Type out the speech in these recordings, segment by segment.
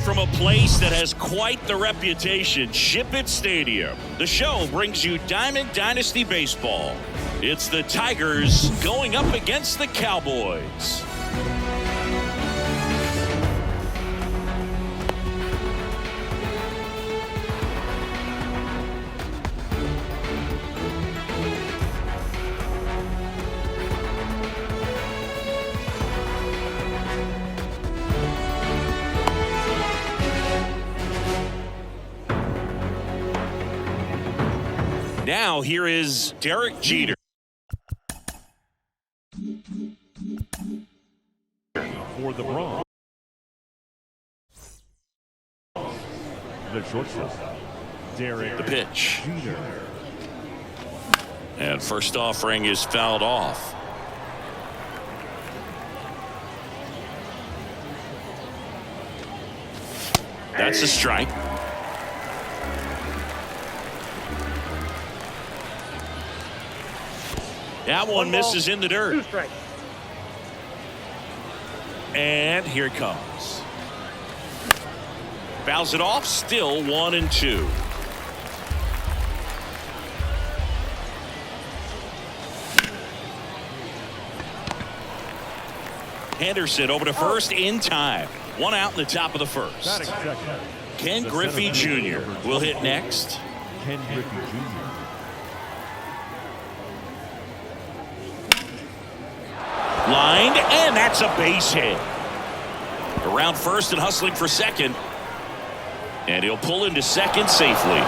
from a place that has quite the reputation, Ship It Stadium. The show brings you Diamond Dynasty Baseball. It's the Tigers going up against the Cowboys. Now here is Derek Jeter. For the Bronx. The shortstop, Derek The pitch. Jeter. And first offering is fouled off. That's a strike. That one misses in the dirt. And here it comes. Fouls it off, still 1-2. Henderson over to first in time. One out in the top of the first. Ken Griffey Jr. will hit next. Ken Griffey Jr. Lined, and that's a base hit. Around first and hustling for second. And he'll pull into second safely.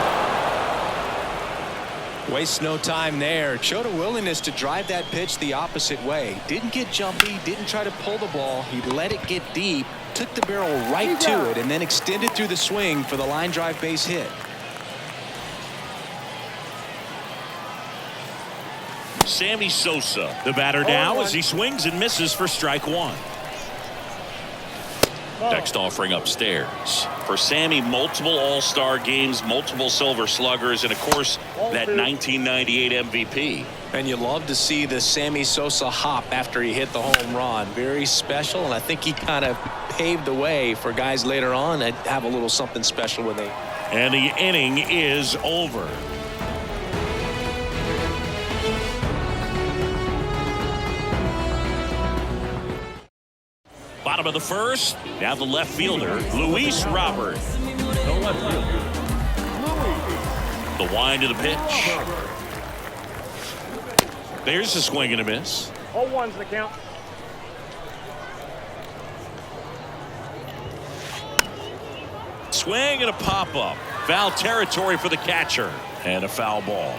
Wastes no time there. Showed a willingness to drive that pitch the opposite way. Didn't get jumpy, didn't try to pull the ball. He let it get deep, took the barrel right to it, and then extended through the swing for the line drive base hit. Sammy Sosa, the batter now as he swings and misses for strike one. Next offering upstairs. For Sammy, multiple All-Star games, multiple Silver Sluggers, and of course, that 1998 MVP. And you love to see the Sammy Sosa hop after he hit the home run. Very special, and I think he kind of paved the way for guys later on that have a little something special when they. And the inning is over. Bottom of the first, now the left fielder, Luis Robert. The left fielder, The wind of the pitch. There's a swing and a miss. 0-1's the count. Swing and a pop-up. Foul territory for the catcher. And a foul ball.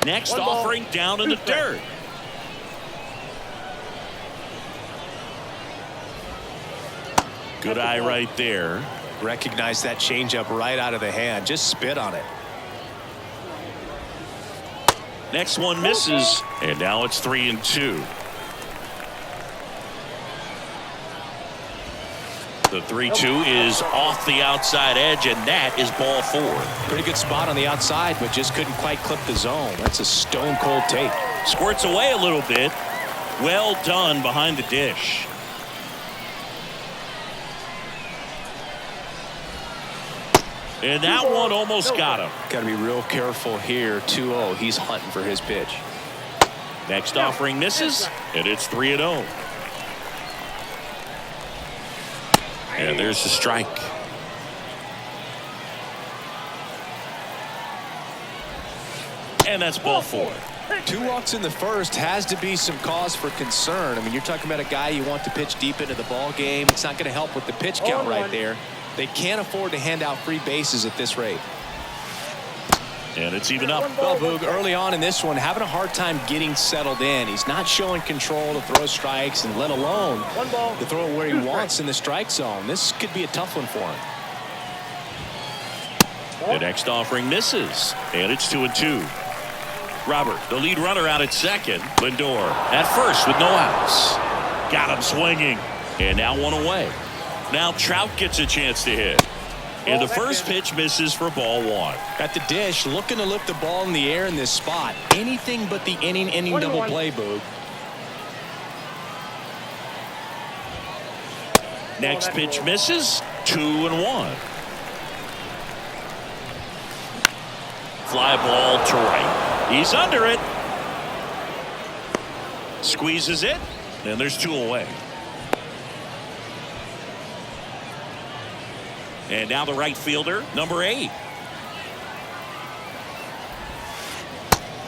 Next offering down in the dirt. Good eye right there. Recognize that changeup right out of the hand. Just spit on it. Next one misses. And now it's 3-2. The 3-2 is off the outside edge, and that is ball 4. Pretty good spot on the outside, but just couldn't quite clip the zone. That's a stone cold take. Squirts away a little bit. Well done behind the dish. And that one almost got him. Got to be real careful here. 2-0. He's hunting for his pitch. Next offering misses, and it's 3-0. And there's the strike. And that's ball 4. 2 walks in the first has to be some cause for concern. I mean, you're talking about a guy you want to pitch deep into the ball game. It's not going to help with the pitch count right there. They can't afford to hand out free bases at this rate. And it's even up. Well, Boog, early on in this one, having a hard time getting settled in. He's not showing control to throw strikes, and let alone to throw it where he wants in the strike zone. This could be a tough one for him. The next offering misses, and it's 2-2. Robert, the lead runner, out at second. Lindor at first with no outs. Got him swinging, and now one away. Now Trout gets a chance to hit. And the first pitch misses for ball 1. At the dish, looking to lift the ball in the air in this spot. Anything but the inning double play, Boog. Next pitch misses. 2-1. Fly ball to right. He's under it. Squeezes it. And there's 2 away. And now the right fielder, number 8.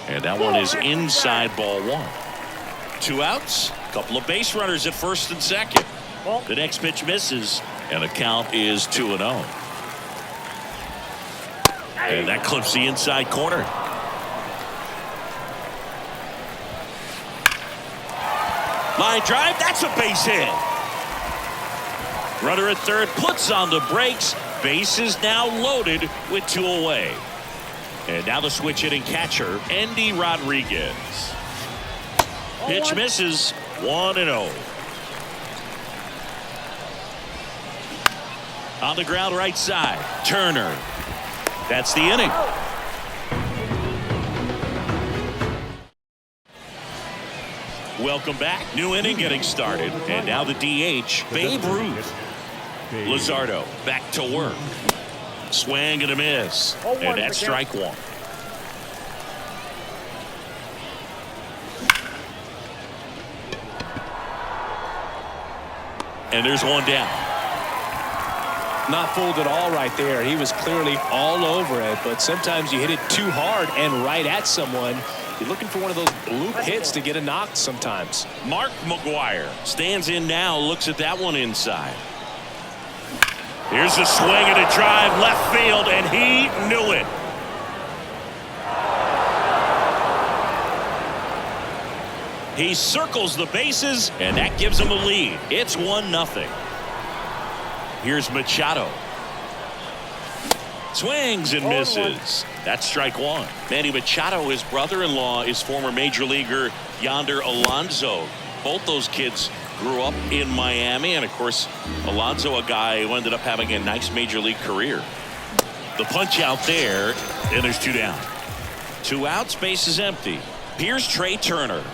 And that one is inside, ball 1. 2 outs. Couple of base runners at first and second. The next pitch misses, and the count is 2-0. And that clips the inside corner. Line drive, that's a base hit. Runner at third puts on the brakes. Base is now loaded with 2 away. And now the switch hitting catcher, Andy Rodriguez. Pitch misses. 1-0. On the ground right side, Turner. That's the inning. Welcome back. New inning getting started. And now the DH, Babe Ruth. Luzardo back to work. Swing and a miss. And that's strike 1. And there's 1 down. Not fooled at all right there. He was clearly all over it, but sometimes you hit it too hard and right at someone. You're looking for one of those bloop hits to get a knock sometimes. Mark McGuire stands in now, looks at that one inside. Here's a swing and a drive left field, and he knew it. He circles the bases, and that gives him a lead. It's 1-0. Here's Machado. Swings and misses. That's strike 1. Manny Machado, his brother-in-law, is former major leaguer Yonder Alonso. Both those kids grew up in Miami, and of course Alonso, a guy who ended up having a nice major league career. The punch out there, and there's 2 down. 2 outs, base is empty. Here's Trey Turner.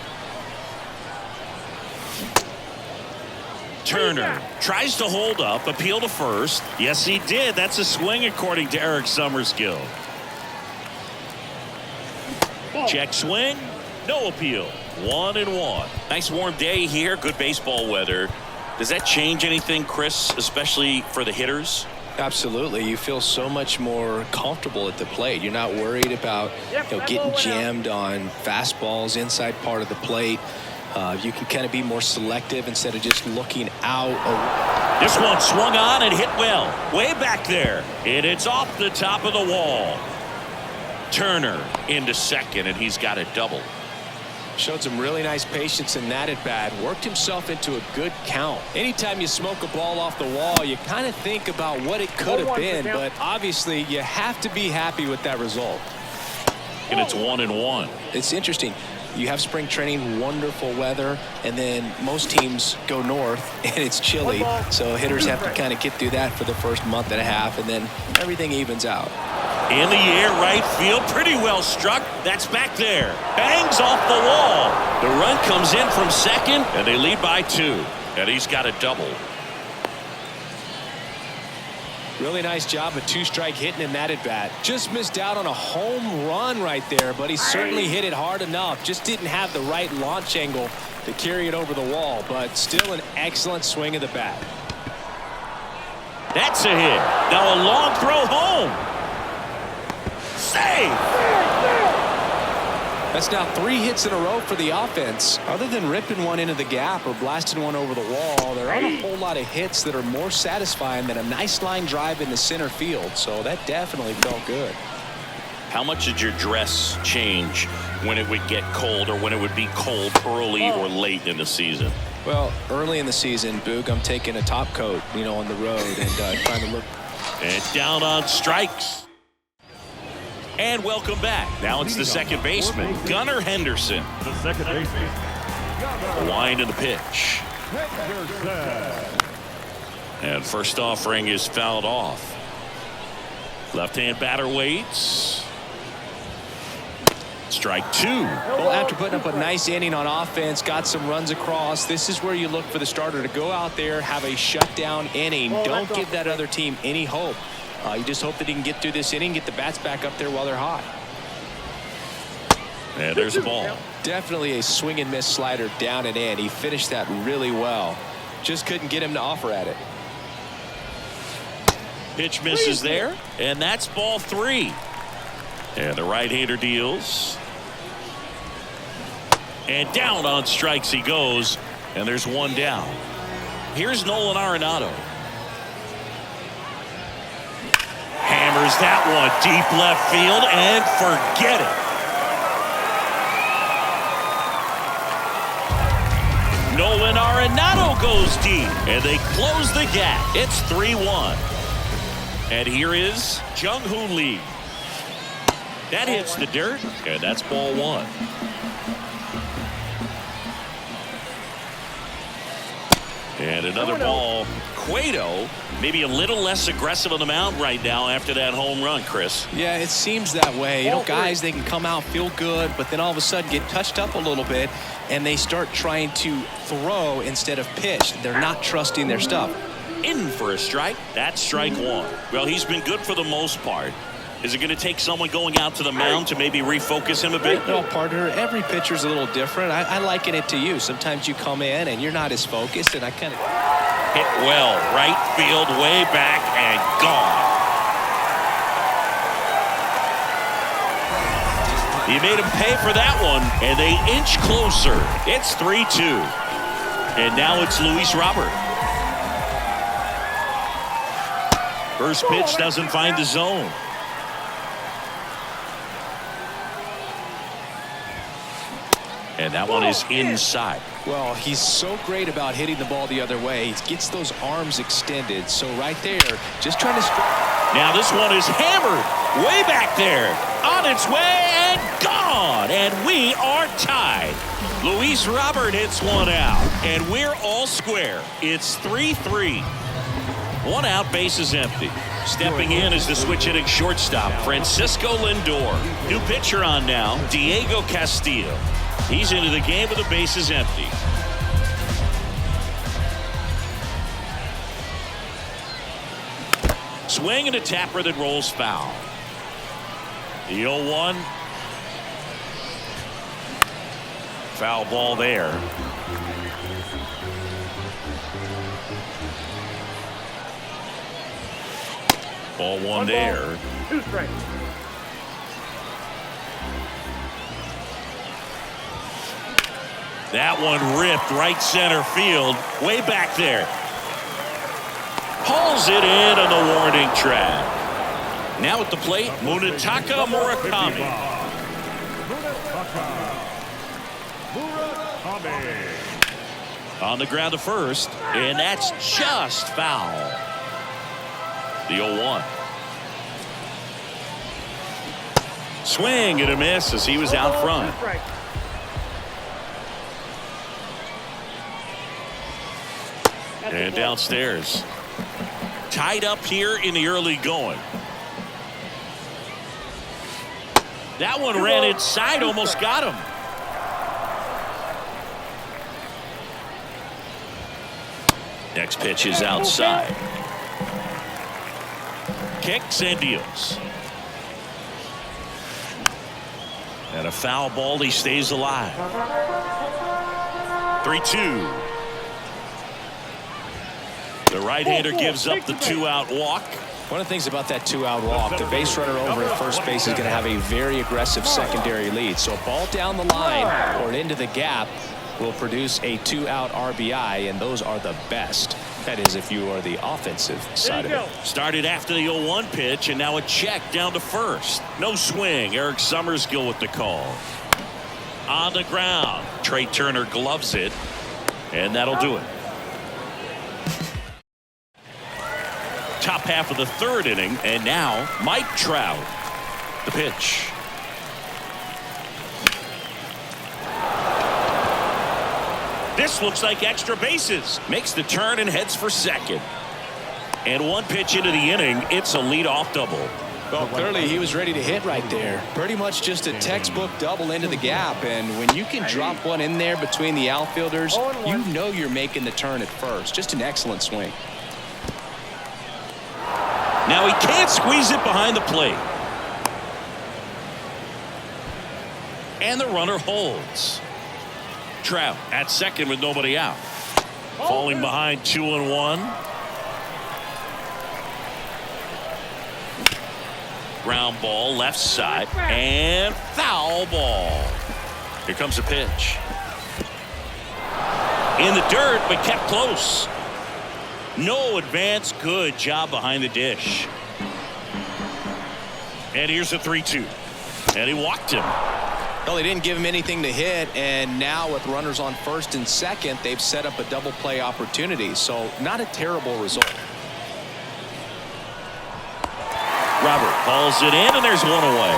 Turner tries to hold up, appeal to first. Yes, he did. That's a swing according to Eric Summerskill. Check swing, no appeal. 1-1. Nice warm day here, good baseball weather. Does that change anything, Chris, especially for the hitters? Absolutely. You feel so much more comfortable at the plate. You're not worried about getting jammed on fastballs inside part of the plate. You can kind of be more selective instead of just looking out. This one swung on and hit well. Way back there. And it's off the top of the wall. Turner into second, and he's got a double. Showed some really nice patience in that at bat. Worked himself into a good count. Anytime you smoke a ball off the wall, you kind of think about what it could have been. But obviously, you have to be happy with that result. And it's 1-1. It's interesting. You have spring training, wonderful weather, and then most teams go north and it's chilly. So hitters have to kind of get through that for the first month and a half, and then everything evens out. In the air, right field, pretty well struck. That's back there. Bangs off the wall. The run comes in from second, and they lead by 2. And he's got a double. Really nice job of 2-strike hitting in that at bat. Just missed out on a home run right there, but he certainly hit it hard enough. Just didn't have the right launch angle to carry it over the wall, but still an excellent swing of the bat. That's a hit. Now a long throw home. Save. That's now 3 hits in a row for the offense. Other than ripping one into the gap or blasting one over the wall, there aren't a whole lot of hits that are more satisfying than a nice line drive into center field. So that definitely felt good. How much did your dress change when it would get cold, or when it would be cold early or late in the season? Well, early in the season, Boog, I'm taking a top coat, on the road and trying to look. And down on strikes. And welcome back. Now it's the second baseman, Gunnar Henderson. The second baseman. A wind in the pitch. And first offering is fouled off. Left-hand batter waits. Strike two. Well, after putting up a nice inning on offense, got some runs across, this is where you look for the starter to go out there, have a shutdown inning. Don't give that other team any hope. You just hope that he can get through this inning, get the bats back up there while they're hot. And there's a ball. Definitely a swing and miss slider down and in. He finished that really well. Just couldn't get him to offer at it. Pitch misses there, and that's ball three. And the right-hander deals. And down on strikes he goes, and there's one down. Here's Nolan Arenado. Hammers that one deep left field, and forget it. Nolan Arenado goes deep, and they close the gap. It's 3-1. And here is Jung-Hoo Lee. That hits the dirt, and that's ball one. And another ball. Cueto maybe a little less aggressive on the mound right now after that home run, Chris. Yeah, it seems that way. You know, guys, they can come out, feel good, but then all of a sudden get touched up a little bit, and they start trying to throw instead of pitch. They're not trusting their stuff. In for a strike. That's strike one. Well, he's been good for the most part. Is it going to take someone going out to the mound to maybe refocus him a bit? No, partner, every pitcher's a little different. I liken it to you. Sometimes you come in and you're not as focused, and I kind of hit well. Right field, way back, and gone. He made him pay for that one, and they inch closer. It's 3-2. And now it's Luis Robert. First pitch doesn't find the zone. And that one is inside. Well, he's so great about hitting the ball the other way. He gets those arms extended. So right there, just trying to... Now this one is hammered way back there. On its way and gone. And we are tied. Luis Robert hits one out. And we're all square. It's 3-3. One out, bases empty. Stepping in is the switch hitting shortstop, Francisco Lindor. New pitcher on now, Diego Castillo. He's into the game with the bases empty. Swing and a tapper that rolls foul. The 0-1. Foul ball there. Ball one there. Two strikes. That one ripped right center field, way back there. Hauls it in on the warning track. Now at the plate, Munetaka Murakami. On the ground to first, and that's just foul. The 0-1. Swing and a miss as he was out front. And downstairs. Tied up here in the early going. That one ran inside, almost got him. Next pitch is outside. Kicks and deals. And a foul ball, he stays alive. 3-2. The right-hander gives up the two-out walk. One of the things about that two-out walk, the base runner over at first base is going to have a very aggressive secondary lead. So a ball down the line or into the gap will produce a two-out RBI, and those are the best. That is, if you are the offensive side of it. Started after the 0-1 pitch, and now a check down to first. No swing. Eric Summersgill with the call. On the ground. Trey Turner gloves it, and that'll do it. Top half of the third inning, and now Mike Trout. The pitch. This looks like extra bases. Makes the turn and heads for second. And one pitch into the inning, it's a leadoff double. Well, clearly he was ready to hit right there. Pretty much just a textbook double into the gap. And when you can drop one in there between the outfielders, you know you're making the turn at first. Just an excellent swing. Now he can't squeeze it behind the plate. And the runner holds. Trout at second with nobody out. Falling behind 2-1. Ground ball left side and foul ball. Here comes the pitch. In the dirt, but kept close. No advance. Good job behind the dish. And here's a 3-2. And he walked him. Well, they didn't give him anything to hit, and now with runners on first and second, they've set up a double play opportunity. So not a terrible result. Robert hauls it in, and there's one away.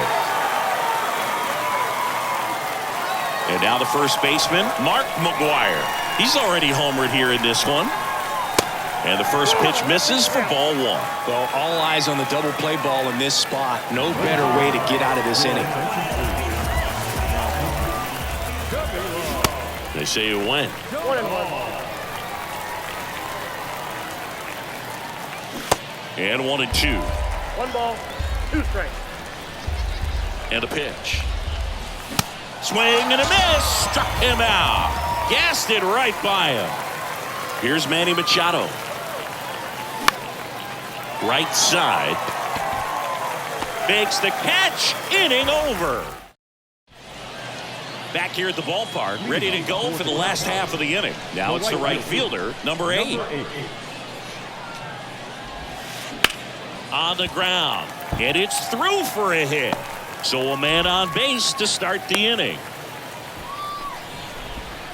And now the first baseman, Mark McGuire. He's already homered here in this one. And the first pitch misses for ball one. Well, all eyes on the double play ball in this spot. No better way to get out of this inning. They say it went. And 1-2. 1 ball, 2 strikes. And a pitch. Swing and a miss. Struck him out. Gassed it right by him. Here's Manny Machado. Right side. Makes the catch. Inning over. Back here at the ballpark, ready to go for the last half of the inning. Now it's the right fielder, number 8. On the ground, and it's through for a hit. So a man on base to start the inning.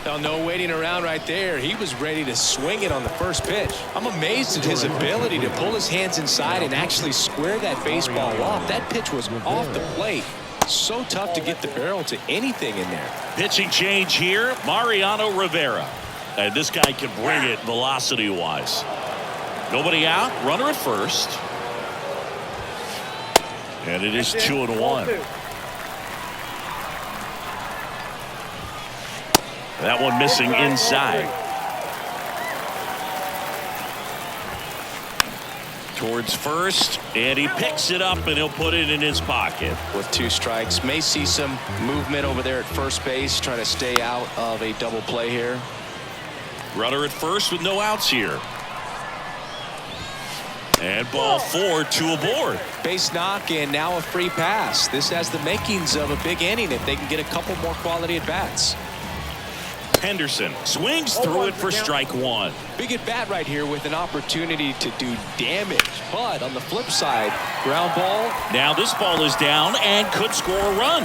Well, no waiting around right there. He was ready to swing it on the first pitch. I'm amazed at his ability to pull his hands inside and actually square that baseball off. That pitch was off the plate. So tough to get the barrel to anything in there. Pitching change here, Mariano Rivera. And this guy can bring it velocity-wise. Nobody out, runner at first. And it is 2-1. That one missing inside. Towards first, and he picks it up and he'll put it in his pocket. With 2 strikes, may see some movement over there at first base, trying to stay out of a double play here. Runner at first with no outs here. And ball 4, 2 aboard. Base knock and now a free pass. This has the makings of a big inning if they can get a couple more quality at bats. Henderson swings through it for strike 1. Big at bat right here with an opportunity to do damage. But on the flip side, ground ball. Now this ball is down and could score a run.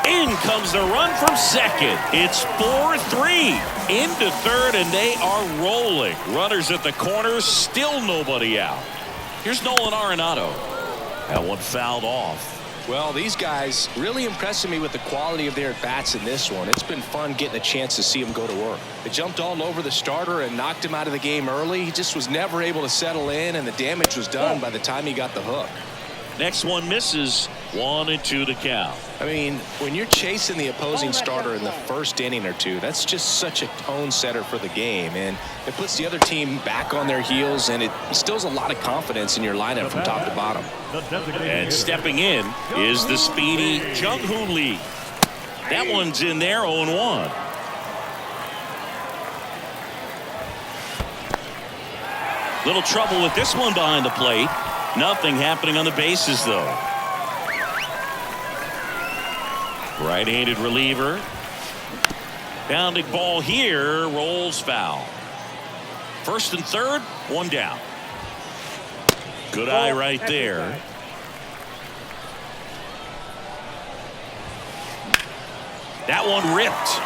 In comes the run from second. It's 4-3 into third, and they are rolling. Runners at the corners, still nobody out. Here's Nolan Arenado. That one fouled off. Well, these guys really impressing me with the quality of their at-bats in this one. It's been fun getting a chance to see them go to work. They jumped all over the starter and knocked him out of the game early. He just was never able to settle in, and the damage was done by the time he got the hook. Next one misses. 1-2 to count. I mean, when you're chasing the opposing starter in the first inning or two, that's just such a tone setter for the game, and it puts the other team back on their heels, and it instills a lot of confidence in your lineup from top to bottom. And stepping in is the speedy Jung-Hoo Lee. That one's in there, 0-1. Little trouble with this one behind the plate. Nothing happening on the bases, though. Right-handed reliever. Pounding ball here, rolls foul. First and third, one down. Good eye right there. That one ripped.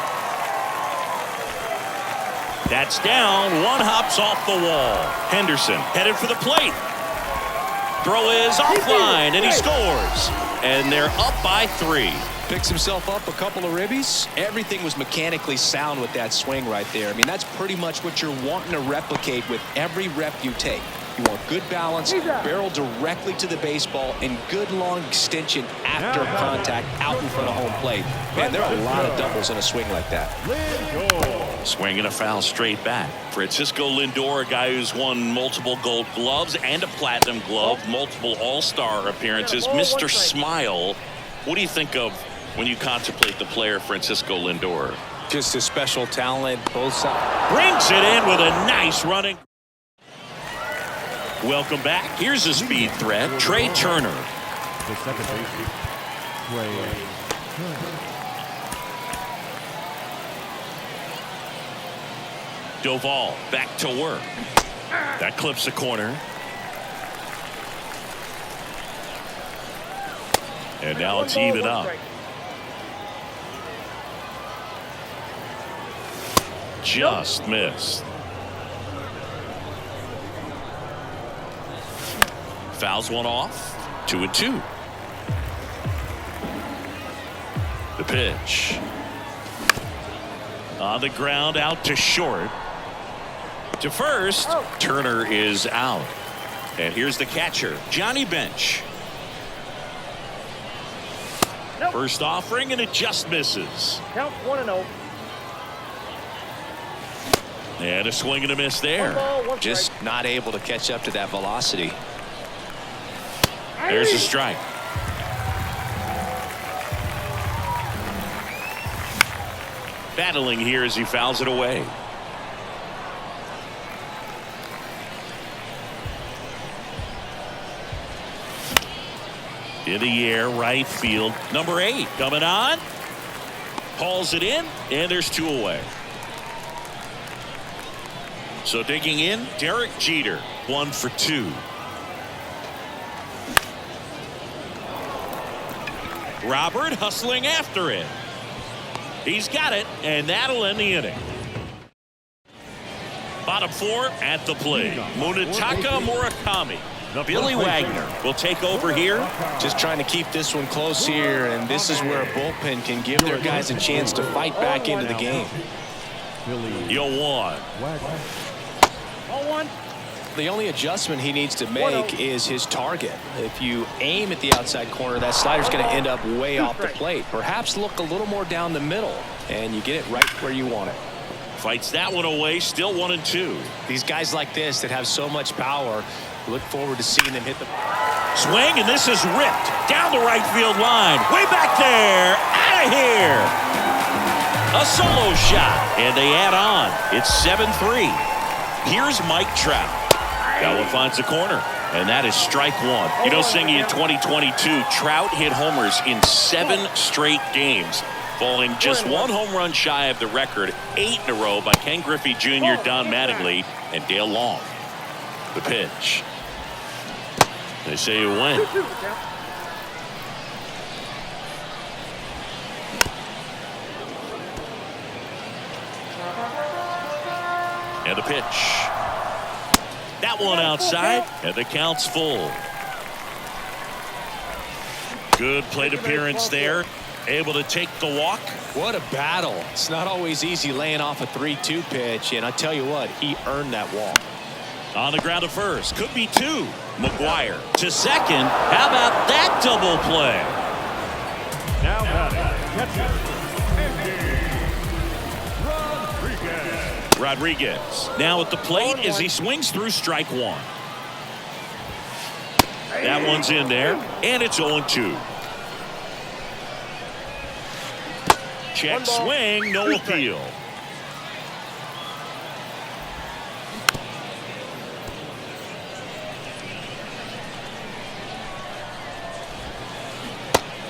That's down. One hops off the wall. Henderson headed for the plate. Throw is offline, and he scores. And they're up by 3. Picks himself up a couple of ribbies. Everything was mechanically sound with that swing right there. I mean, that's pretty much what you're wanting to replicate with every rep you take. You want good balance, barrel directly to the baseball, and good long extension after contact out in front of home plate. Man, there are a lot of doubles in a swing like that. Swing and a foul straight back. Francisco Lindor, a guy who's won multiple gold gloves and a platinum glove, multiple all-star appearances. Mr. Smile, what do you think of when you contemplate the player Francisco Lindor? Just a special talent, both sides. Brings it in with a nice running. Welcome back. Here's a speed threat, Trey Turner. The second baseman, Trey Turner. Doval back to work. That clips the corner. And now it's even up. Just missed. Fouls one off. 2-2. The pitch. On the ground, out to short. To first. Turner is out. And here's the catcher, Johnny Bench. First offering, and it just misses. Count 1-0. And a swing and a miss there. Just not able to catch up to that velocity. There's a strike. Battling here as he fouls it away. In the air, right field. Number 8 coming on. Hauls it in, and there's 2 away. So digging in, Derek Jeter, 1 for 2. Robert hustling after it. He's got it, and that'll end the inning. Bottom 4 at the plate. Munetaka Murakami. Billy Wagner will take over here. Just trying to keep this one close here, and this is where a bullpen can give their guys a chance to fight back into the game. Yoan. Ball 1. The only adjustment he needs to make is his target. If you aim at the outside corner, that slider's going to end up way off the plate. Perhaps look a little more down the middle, and you get it right where you want it. Fights that one away, still 1-2. These guys like this that have so much power, look forward to seeing them hit the Swing, and this is ripped down the right field line. Way back there, out of here. A solo shot, and they add on. It's 7-3. Here's Mike Trout. That one finds the corner, and that is strike 1. You know, Singy, in 2022, Trout hit homers in 7 straight games, falling just 1 home run shy of the record 8 in a row by Ken Griffey Jr., Don Mattingly, and Dale Long. The pitch. They say you win. And the pitch. That one outside, and the count's full. Good plate appearance there. Able to take the walk. What a battle. It's not always easy laying off a 3-2 pitch, and I tell you what, he earned that walk. On the ground at first. Could be 2. McGuire to second. How about that double play? Now batting, catcher, Rodriguez now at the plate as he swings through strike 1. That one's in there, and it's 0-2. Check swing, no appeal.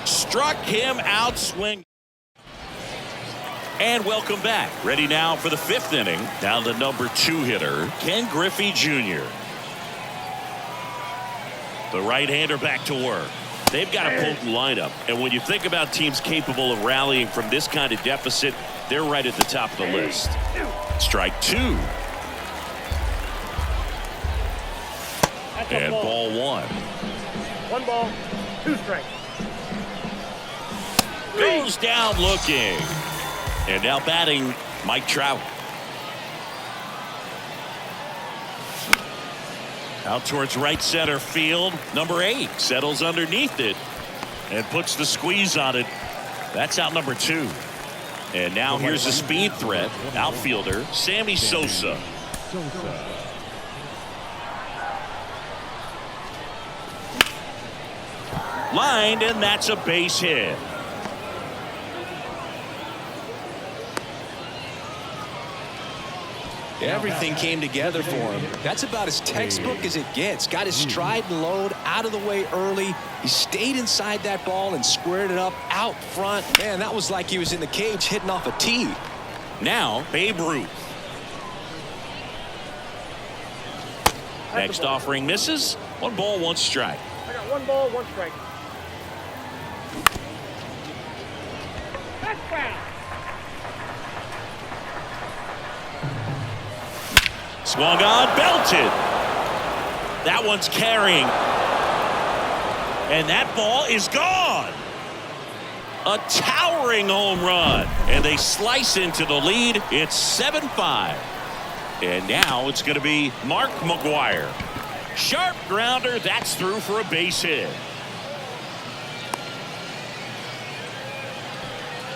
Struck him out swing. And welcome back. Ready now for the 5th inning. Now the number 2 hitter, Ken Griffey Jr. The right-hander back to work. They've got a potent lineup, and when you think about teams capable of rallying from this kind of deficit, they're right at the top of the list. Strike 2. And ball 1. 1 ball, 2 strikes. Goes down looking. And now batting, Mike Trout. Out towards right center field. Number 8 settles underneath it and puts the squeeze on it. That's out number 2. And now here's a speed threat. Outfielder Sammy Sosa. Lined, and that's a base hit. Everything came together for him. That's about as textbook as it gets. Got his stride and load out of the way early. He stayed inside that ball and squared it up out front. Man, that was like he was in the cage hitting off a tee. Now Babe Ruth. Next offering misses. 1 ball, 1 strike. I got 1 ball, 1 strike. That's foul. Swung on, belted. That one's carrying. And that ball is gone. A towering home run. And they slice into the lead. It's 7-5. And now it's going to be Mark McGwire. Sharp grounder. That's through for a base hit.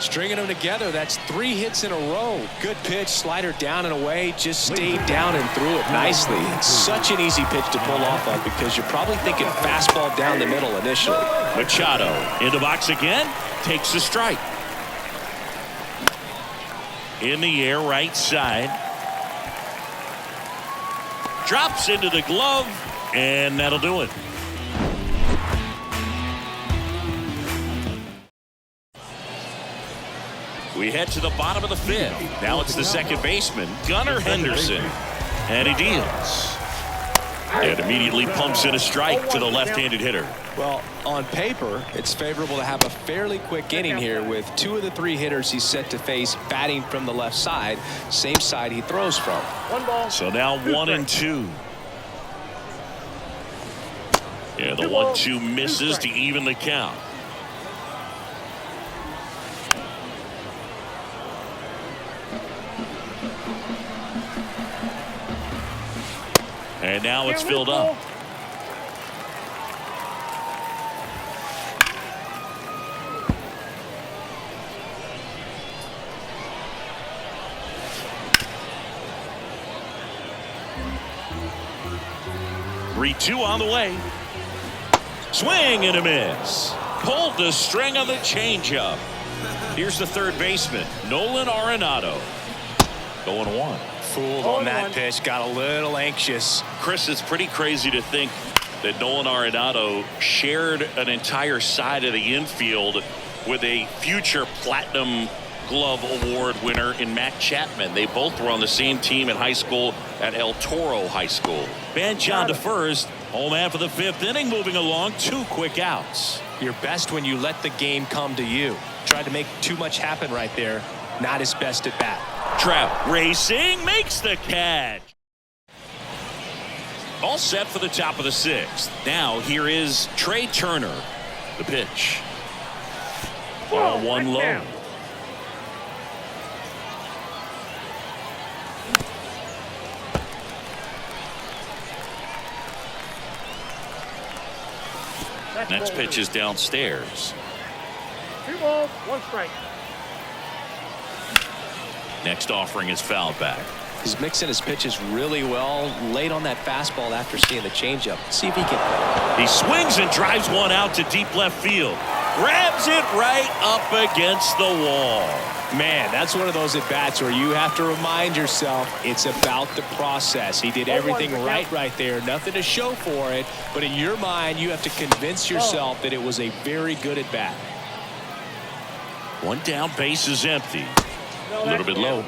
Stringing them together, that's 3 hits in a row. Good pitch, slider down and away, just stayed down and threw it nicely. It's such an easy pitch to pull off of because you're probably thinking fastball down the middle initially. Machado in the box again, takes a strike. In the air, right side. Drops into the glove, and that'll do it. We head to the bottom of the 5th. Now it's the second baseman, Gunnar Henderson. And he deals. And immediately pumps in a strike to the left-handed hitter. Well, on paper, it's favorable to have a fairly quick inning here with 2 of the 3 hitters he's set to face batting from the left side, same side he throws from. 1 ball. So now 1 and 2. Yeah, the 1-2 misses to even the count. And now it's filled up. Three-two on the way. Swing and a miss. Pulled the string on the changeup. Here's the third baseman, Nolan Arenado. Going 1. Fooled on that pitch, got a little anxious. Chris, it's pretty crazy to think that Nolan Arenado shared an entire side of the infield with a future Platinum Glove Award winner in Matt Chapman. They both were on the same team in high school at El Toro High School. Bench on to first. Home man for the 5th inning, moving along. 2 quick outs. You're best when you let the game come to you. Tried to make too much happen right there. Not his best at bat. Trout racing, makes the catch. All set for the top of the 6th. Now here is Trey Turner. The pitch. Ball 1 low. Next pitch is downstairs. 2 balls, 1 strike. Next offering is fouled back. He's mixing his pitches really well. Late on that fastball after seeing the changeup. See if he can. He swings and drives one out to deep left field. Grabs it right up against the wall. Man, that's one of those at bats where you have to remind yourself it's about the process. He did everything right there. Nothing to show for it. But in your mind, you have to convince yourself that it was a very good at bat. 1 down, base is empty. A little bit low.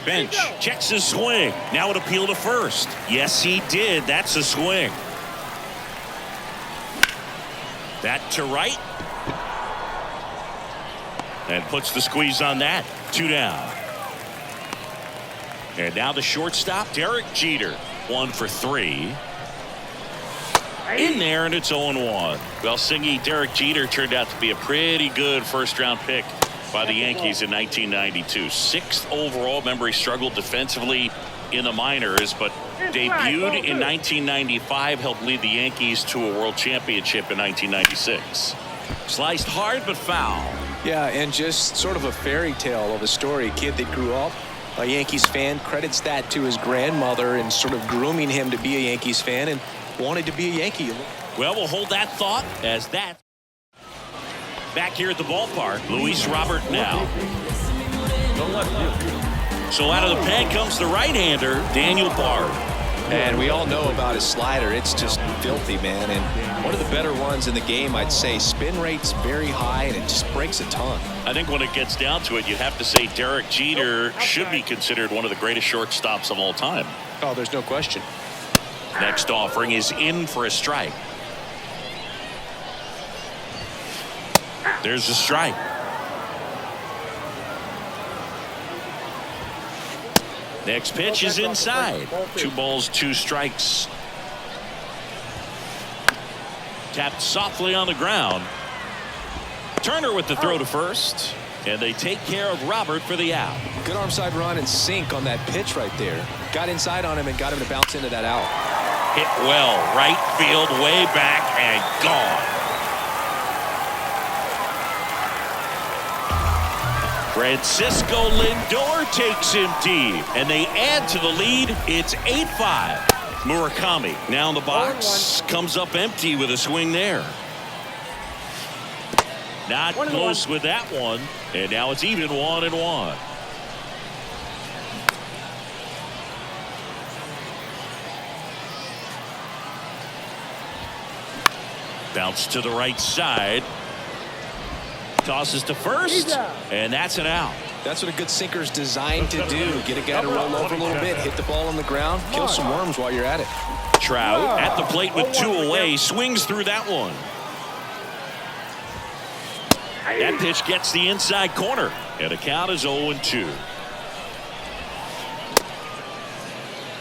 Bench checks his swing. Now an appeal to first. Yes, he did. That's a swing. That to right. And puts the squeeze on that. 2 down. And now the shortstop, Derek Jeter. 1 for 3. In there, and it's 0-1. Well, Singy, Derek Jeter turned out to be a pretty good first-round pick by the Yankees in 1992. 6th overall. Remember, he struggled defensively in the minors, but debuted in 1995, helped lead the Yankees to a world championship in 1996. Sliced hard but foul. Yeah, and just sort of a fairy tale of a story. A kid that grew up a Yankees fan, credits that to his grandmother and sort of grooming him to be a Yankees fan and wanted to be a Yankee. Well, we'll hold that thought as that. Back here at the ballpark, Luis Robert now. So out of the pen comes the right-hander, Daniel Bard. And we all know about his slider. It's just filthy, man. And one of the better ones in the game, I'd say. Spin rate's very high, and it just breaks a ton. I think when it gets down to it, you have to say Derek Jeter should be considered one of the greatest shortstops of all time. Oh, there's no question. Next offering is in for a strike. There's a strike. Next pitch is inside. 2 balls, 2 strikes. Tapped softly on the ground. Turner with the throw to first. And they take care of Robert for the out. Good arm side run and sink on that pitch right there. Got inside on him and got him to bounce into that out. Hit well. Right field, way back, and gone. Francisco Lindor takes him deep, and they add to the lead. It's 8-5. Murakami now in the box, comes up empty with a swing there. Not close with that one, and now it's even 1-1. Bounce to the right side. Tosses to first, and that's an out. That's what a good sinker's designed to do. Get a guy to roll over a little bit, hit the ball on the ground, kill some worms while you're at it. Trout at the plate with 2 away, swings through that one. That pitch gets the inside corner, and the count is 0-2.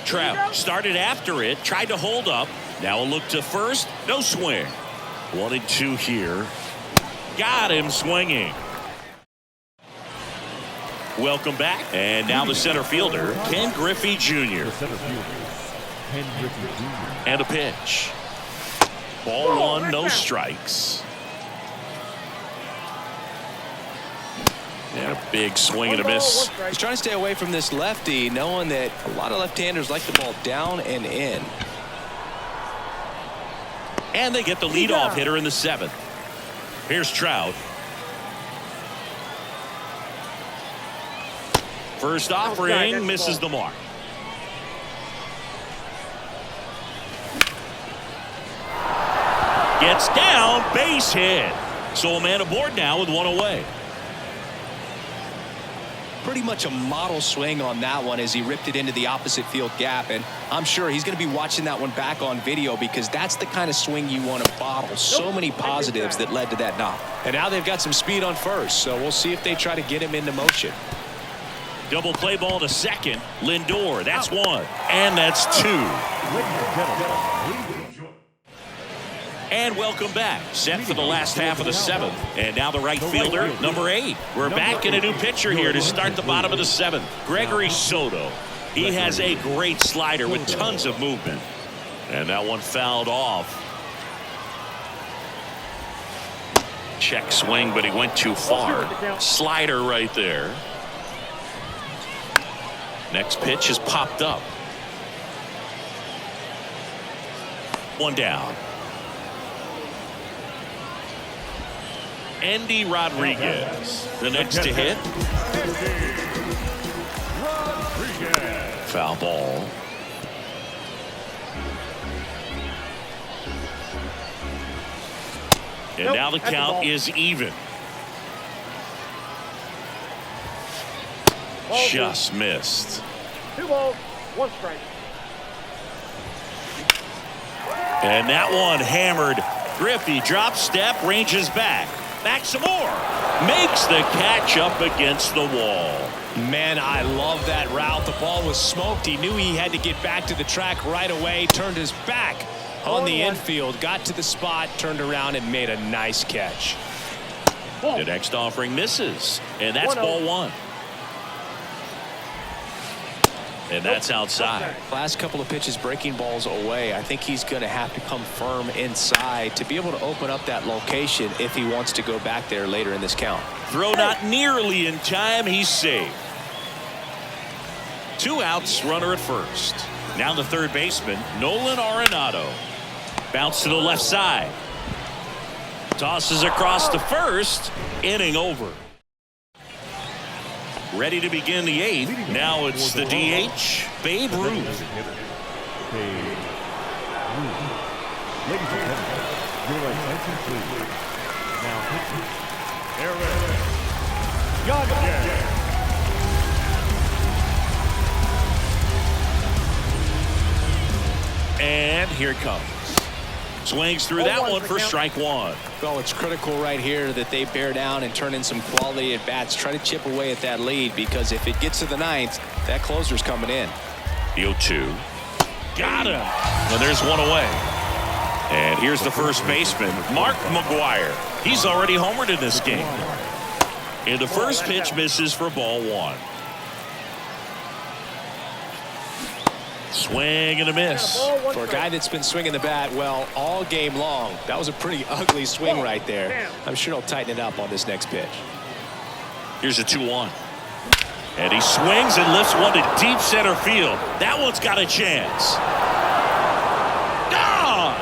Trout started after it, tried to hold up. Now a look to first, no swing. 1-2 here. Got him swinging. Welcome back. And now the center fielder, Ken Griffey Jr. And a pitch. Ball 1, no strikes. And a big swing and a miss. He's trying to stay away from this lefty, knowing that a lot of left-handers like the ball down and in. And they get the leadoff hitter in the 7th. Here's Trout. First offering misses the mark. Gets down, base hit. So a man aboard now with 1 away. Pretty much a model swing on that one as he ripped it into the opposite field gap, and I'm sure he's going to be watching that one back on video because that's the kind of swing you want to bottle. So many positives that led to that knock. And now they've got some speed on first, so we'll see if they try to get him into motion. Double play ball to second. Lindor, that's 1, and that's 2. And welcome back. Set for the last half of the 7th. And now the right fielder, number 8. We're back in a new pitcher here to start the bottom of the 7th. Gregory Soto. He has a great slider with tons of movement. And that one fouled off. Check swing, but he went too far. Slider right there. Next pitch is popped up. 1 down. Andy Rodriguez, the next to hit. Foul ball. And now the count is even. Just missed. 2 balls, 1 strike. And that one hammered. Griffey drops step, ranges back. Back some more. Makes the catch up against the wall. Man, I love that route. The ball was smoked. He knew he had to get back to the track right away. Turned his back on the infield. Got to the spot, turned around, and made a nice catch. The next offering misses, and that's 1-0. ball one. And that's outside. Last couple of pitches breaking balls away. I think he's going to have to come firm inside to be able to open up that location if he wants to go back there later in this count. Throw not nearly in time. He's safe. 2 outs, runner at first. Now the third baseman, Nolan Arenado. Bounce to the left side. Tosses across to first. Inning over. Ready to begin the 8th. Now it's the DH, Babe Ruth. Babe Ruth. Ladies and gentlemen, your attention please. Now pitching, Aaron Judge. And here it comes. Swings through that one for strike one. Well, it's critical right here that they bear down and turn in some quality at bats. Try to chip away at that lead, because if it gets to the 9th, that closer's coming in. The 0-2. Got him. And there's one away. And here's the first baseman, Mark McGwire. He's already homered in this game. And the first pitch misses for ball one. Swing and a miss. For a guy that's been swinging the bat, well, all game long, that was a pretty ugly swing right there. I'm sure he'll tighten it up on this next pitch. Here's a 2-1. And he swings and lifts one to deep center field. That one's got a chance. Gone!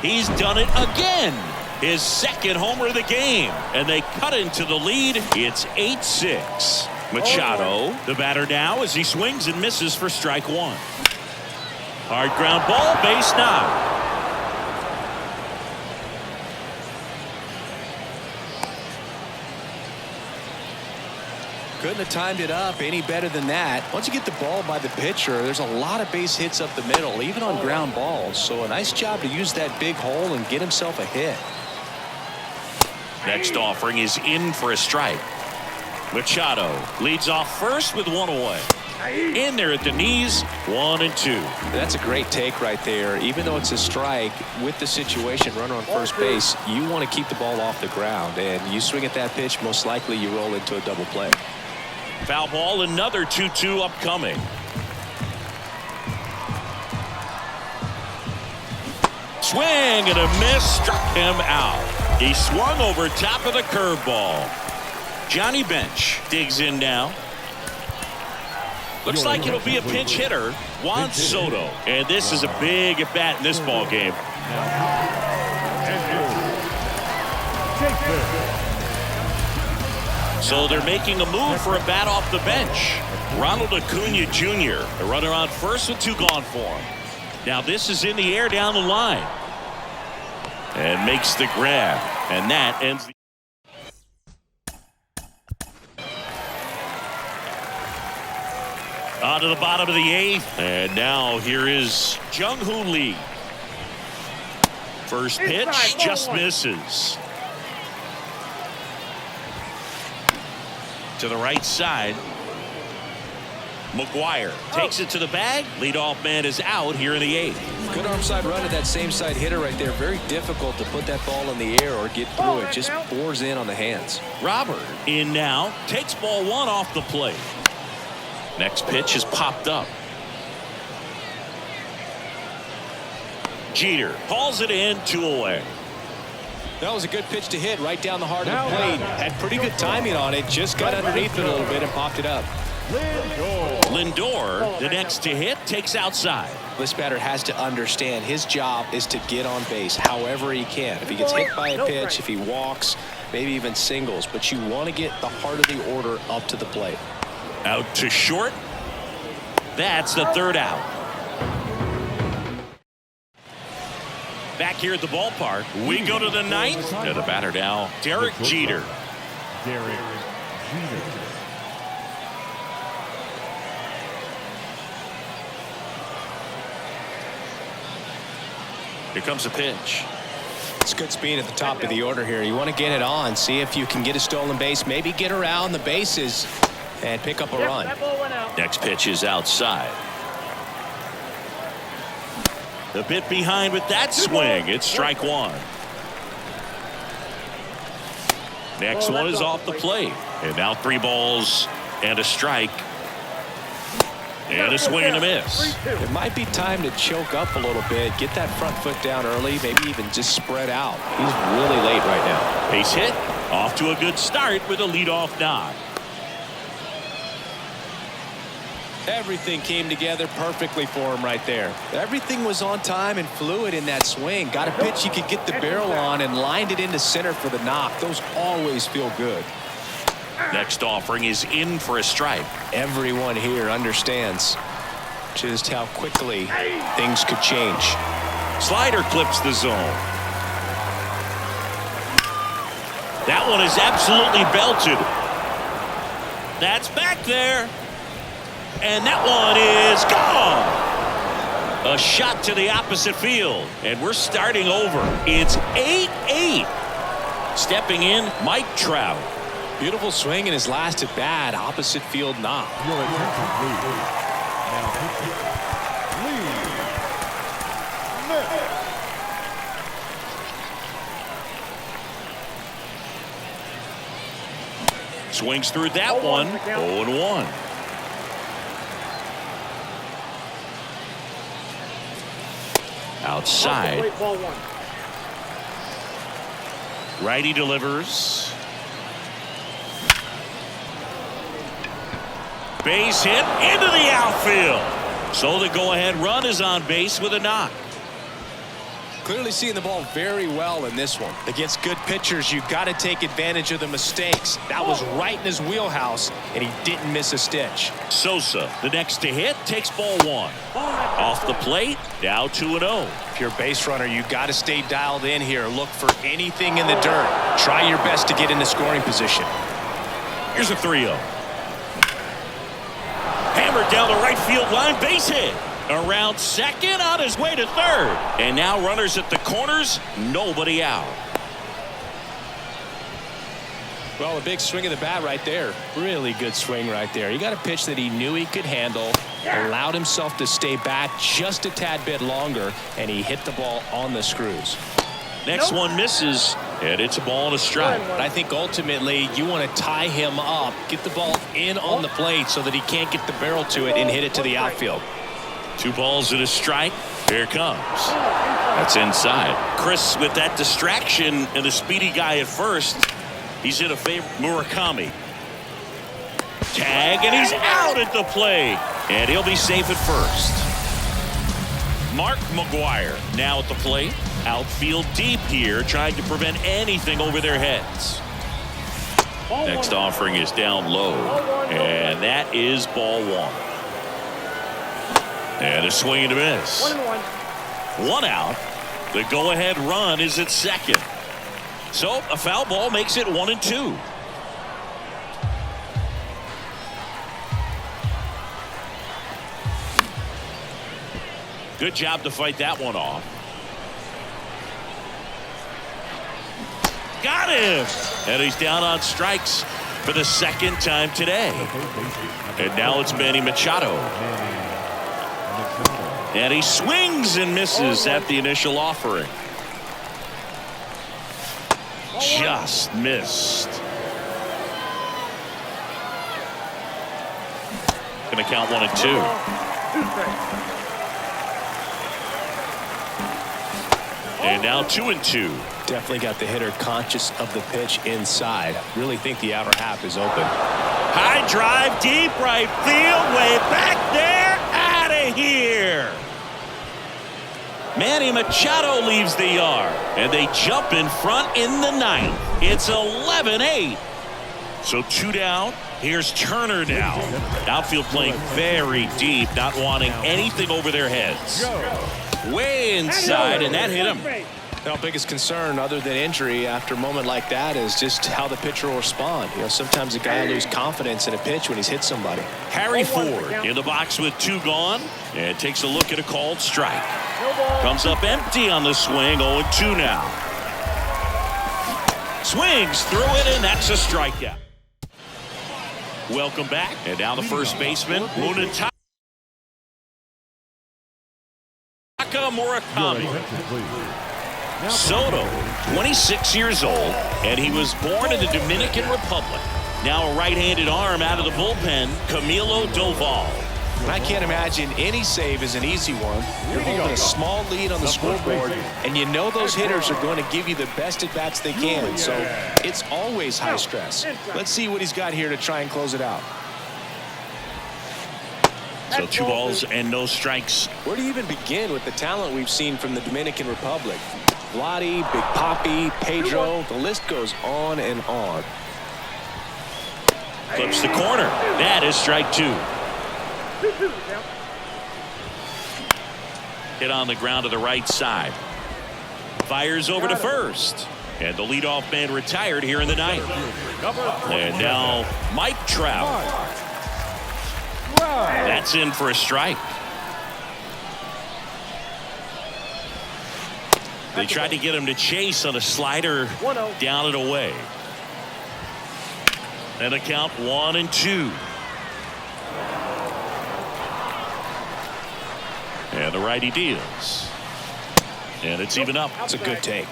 He's done it again. His second homer of the game. And they cut into the lead. It's 8-6. Machado, the batter now, as he swings and misses for strike one. Hard ground ball, base knock. Couldn't have timed it up any better than that. Once you get the ball by the pitcher, there's a lot of base hits up the middle, even on ground balls. So a nice job to use that big hole and get himself a hit. Next offering is in for a strike. Machado leads off first with one away. In there at the knees, 1-2. That's a great take right there. Even though it's a strike, with the situation, runner on first base, you want to keep the ball off the ground. And you swing at that pitch, most likely you roll into a double play. Foul ball, another 2-2 upcoming. Swing and a miss, struck him out. He swung over top of the curveball. Johnny Bench digs in now. Looks like it'll be a pinch hitter, Juan Soto. And this is a big at bat in this ball game. So they're making a move for a bat off the bench. Ronald Acuna Jr., a runner on first with 2 gone for him. Now this is in the air down the line. And makes the grab. And that ends the on to the bottom of the 8th. And now here is Jung-Hoo Lee. First pitch just misses. To the right side. McGwire takes it to the bag. Leadoff man is out here in the 8th. Good arm side run to that same side hitter right there. Very difficult to put that ball in the air or get through it. Just bores in on the hands. Robert in now. Takes ball 1 off the plate. Next pitch is popped up. Jeter hauls it in, 2 away. That was a good pitch to hit right down the heart of the plate. Had pretty good timing on it. Just got underneath it a little bit and popped it up. Lindor, the next to hit, takes outside. This batter has to understand his job is to get on base however he can. If he gets hit by a pitch, if he walks, maybe even singles. But you want to get the heart of the order up to the plate. Out to short. That's the 3rd out. Back here at the ballpark, we go to the 9th. And the batter now, Derek Jeter. Derek Jeter. Here comes a pitch. It's good speed at the top of the order here. You want to get it on, see if you can get a stolen base, maybe get around the bases and pick up a run. Next pitch is outside. A bit behind with that swing. It's strike 1. Next one is off the plate. And now 3 balls and a strike. And a swing and a miss. It might be time to choke up a little bit, get that front foot down early, maybe even just spread out. He's really late right now. Base hit. Off to a good start with a leadoff nod. Everything came together perfectly for him right there. Everything was on time and fluid in that swing. Got a pitch you could get the barrel on and lined it into center for the knock. Those always feel good. Next offering is in for a strike. Everyone here understands just how quickly things could change. Slider clips the zone. That one is absolutely belted. That's back there. And that one is gone. A shot to the opposite field. And we're starting over. It's 8-8. Stepping in, Mike Trout. Beautiful swing in his last at bat. Opposite field knock. Your attention, please. Now pitching. Swings through that one. 0-1. Outside. Righty delivers. Base hit into the outfield. So the go-ahead run is on base with a knock. Clearly seeing the ball very well in this one. Against good pitchers, you've got to take advantage of the mistakes. That was right in his wheelhouse, and he didn't miss a stitch. Sosa, the next to hit, takes ball 1. Off the plate, now 2-0. If you're a base runner, you've got to stay dialed in here. Look for anything in the dirt. Try your best to get into scoring position. Here's a 3-0. Hammered down the right field line, base hit. Around second, on his way to third. And now runners at the corners, nobody out. Well, a big swing of the bat right there. Really good swing right there. He got a pitch that he knew he could handle, allowed himself to stay back just a tad bit longer, and he hit the ball on the screws. Next one misses, and it's a ball and a strike. But I think ultimately you want to tie him up, get the ball in on the plate so that he can't get the barrel to it and hit it to the outfield. 2 balls and a strike. Here it comes. That's inside. Chris with that distraction and a speedy guy at first. He's in a favor. Murakami. Tag, and he's out at the plate. And he'll be safe at first. Mark McGuire now at the plate. Outfield deep here, trying to prevent anything over their heads. Next offering is down low. And that is ball 1. And a swing and a miss. 1 out. The go-ahead run is at second. So a foul ball makes it 1-2. Good job to fight that one off. Got him! And he's down on strikes for the second time today. And now it's Manny Machado. And he swings and misses at the initial offering. Just missed. Gonna count 1-2. And now 2-2. Definitely got the hitter conscious of the pitch inside. Really think the outer half is open. High drive, deep right field, way back there, out of here. Manny Machado leaves the yard, and they jump in front in the 9th. It's 11-8. So 2 down. Here's Turner now. Outfield playing very deep, not wanting anything over their heads. Way inside, and that hit him. Now, biggest concern other than injury after a moment like that is just how the pitcher will respond. You know, sometimes a guy will lose confidence in a pitch when he's hit somebody. Harry Ford in the box with 2 gone, and takes a look at a called strike. Comes up empty on the swing, 0-2 now. Swings through it, and that's a strikeout. Welcome back, and now the first baseman, Munetaka Murakami. Soto, 26 years old, and he was born in the Dominican Republic. Now a right-handed arm out of the bullpen, Camilo Doval. I can't imagine any save is an easy one. You're holding a small lead on the scoreboard, and you know those hitters are going to give you the best at-bats they can, so it's always high stress. Let's see what he's got here to try and close it out. So 2 balls and no strikes. Where do you even begin with the talent we've seen from the Dominican Republic? Vladdy, Big Papi, Pedro, the list goes on and on. Clips the corner. That is strike 2. Hit on the ground to the right side. Fires over to first. And the leadoff man retired here in the ninth. And now Mike Trout. That's in for a strike. They tried to get him to chase on a slider down and away. And a count 1-2. And the righty deals. And it's even up. It's a good take.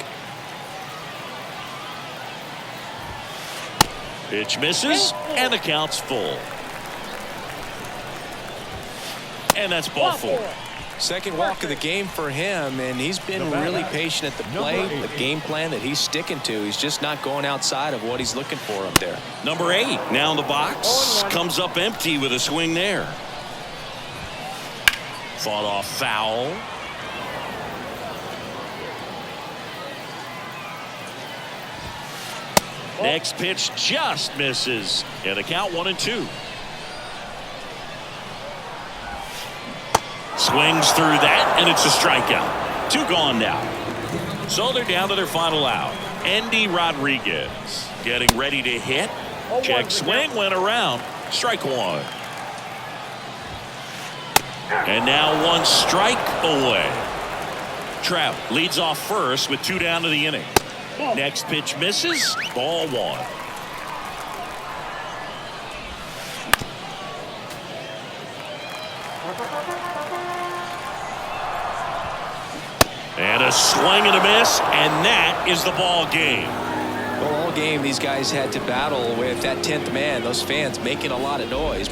Pitch misses, and the count's full. And that's ball 4. Second walk of the game for him, and he's been really patient at the plate. The game plan that he's sticking to, he's just not going outside of what he's looking for up there. Number 8 now in the box, comes up empty with a swing there. Fought off foul. Next pitch just misses, and the count 1-2. Swings through that, and it's a strikeout. 2 gone now. So they're down to their final out. Andy Rodriguez getting ready to hit. Check swing, went around. Strike 1. And now 1 strike away. Trout leads off first with 2 down to the inning. Next pitch misses. Ball 1. And a swing and a miss, and that is the ball game. Well, all game these guys had to battle with that 10th man. Those fans making a lot of noise.